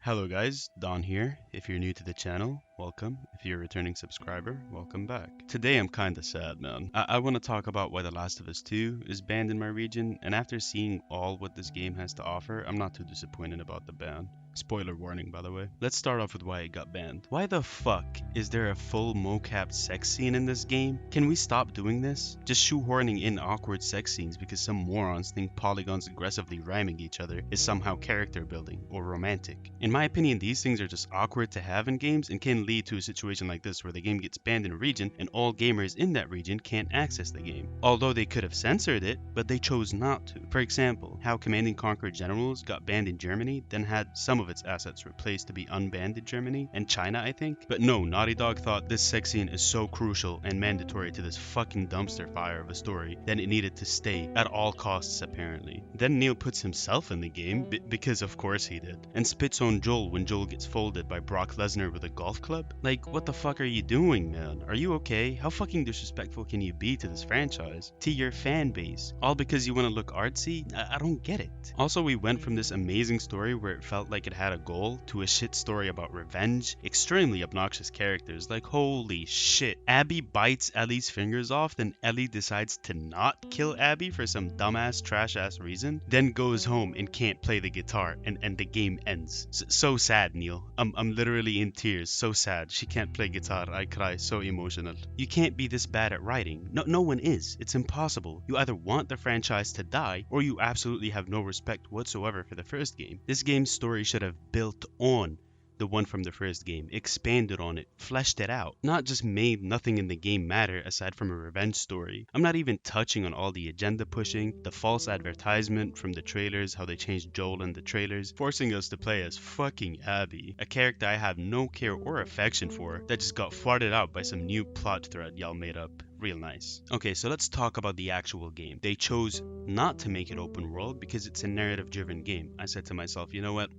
Hello guys, Don here. If you're new to the channel, welcome. If you're a returning subscriber, welcome back. Today I'm kinda sad, man. I want to talk about why The Last of Us 2 is banned in my region, and after seeing all what this game has to offer, I'm not too disappointed about the ban. Spoiler warning, by the way. Let's start off with why it got banned. Why the fuck is there a full mocap sex scene in this game? Can we stop doing this? Just shoehorning in awkward sex scenes because some morons think polygons aggressively rhyming each other is somehow character building or romantic. In my opinion, these things are just awkward to have in games and can lead to a situation like this where the game gets banned in a region and all gamers in that region can't access the game. Although they could have censored it, but they chose not to. For example, how Command & Conquer Generals got banned in Germany, then had some of its assets replaced to be unbanned in Germany and China, I think. But no, Naughty Dog thought this sex scene is so crucial and mandatory to this fucking dumpster fire of a story that it needed to stay at all costs apparently. Then Neil puts himself in the game, because of course he did, and spits on Joel when Joel gets folded by Brock Lesnar with a golf club. Like, what the fuck are you doing, man? Are you okay? How fucking disrespectful can you be to this franchise? To your fan base? All because you want to look artsy? I don't get it. Also, we went from this amazing story where it felt like it had a goal to a shit story about revenge, extremely obnoxious characters, like holy shit. Abby bites Ellie's fingers off, then Ellie decides to not kill Abby for some dumbass trash ass reason, then goes home and can't play the guitar and the game ends. So sad, Neil. I'm literally in tears. So sad. She can't play guitar. I cry. So emotional. You can't be this bad at writing. No one is. It's impossible. You either want the franchise to die or you absolutely have no respect whatsoever for the first game. This game's story should have built on the one from the first game, expanded on it, fleshed it out, not just made nothing in the game matter aside from a revenge story. I'm not even touching on all the agenda pushing, the false advertisement from the trailers, how they changed Joel in the trailers, forcing us to play as fucking Abby, a character I have no care or affection for that just got farted out by some new plot thread y'all made up. Real nice. Okay, so let's talk about the actual game. They chose not to make it open world because it's a narrative driven game. I said to myself, you know what?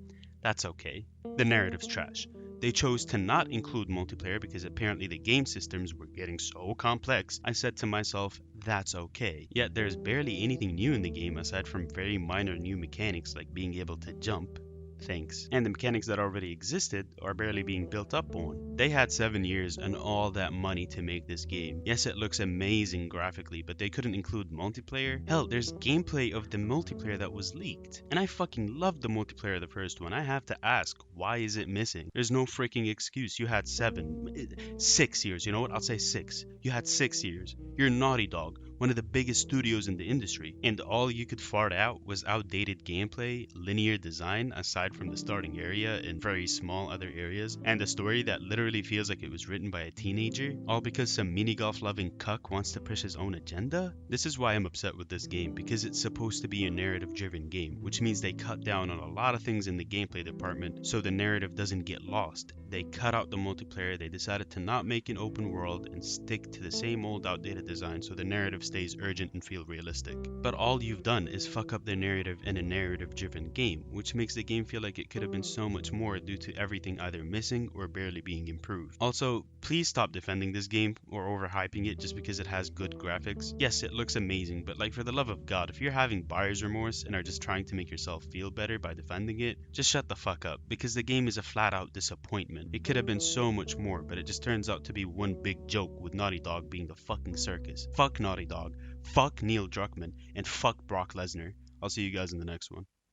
That's okay. The narrative's trash. They chose to not include multiplayer because apparently the game systems were getting so complex. I said to myself, that's okay. Yet there's barely anything new in the game aside from very minor new mechanics like being able to jump. Thanks. And the mechanics that already existed are barely being built up on. They had 7 years and all that money to make this game. Yes, it looks amazing graphically, but they couldn't include multiplayer. Hell, there's gameplay of the multiplayer that was leaked. And I fucking loved the multiplayer of the first one. I have to ask, why is it missing? There's no freaking excuse. You had 6 years. You know what? I'll say 6. You had 6 years. You're Naughty Dog, one of the biggest studios in the industry, and all you could fart out was outdated gameplay, linear design aside from the starting area and very small other areas, and a story that literally feels like it was written by a teenager, all because some mini golf loving cuck wants to push his own agenda? This is why I'm upset with this game, because it's supposed to be a narrative driven game, which means they cut down on a lot of things in the gameplay department so the narrative doesn't get lost. They cut out the multiplayer, they decided to not make an open world and stick to the same old outdated design so the narrative stays urgent and feel realistic. But all you've done is fuck up the narrative in a narrative driven game, which makes the game feel like it could have been so much more due to everything either missing or barely being improved. Also, please stop defending this game or overhyping it just because it has good graphics. Yes, it looks amazing, but like for the love of God, if you're having buyer's remorse and are just trying to make yourself feel better by defending it, just shut the fuck up, because the game is a flat out disappointment. It could have been so much more, but it just turns out to be one big joke with Naughty Dog being the fucking circus. Fuck Naughty Dog, fuck Neil Druckmann, and fuck Brock Lesnar. I'll see you guys in the next one.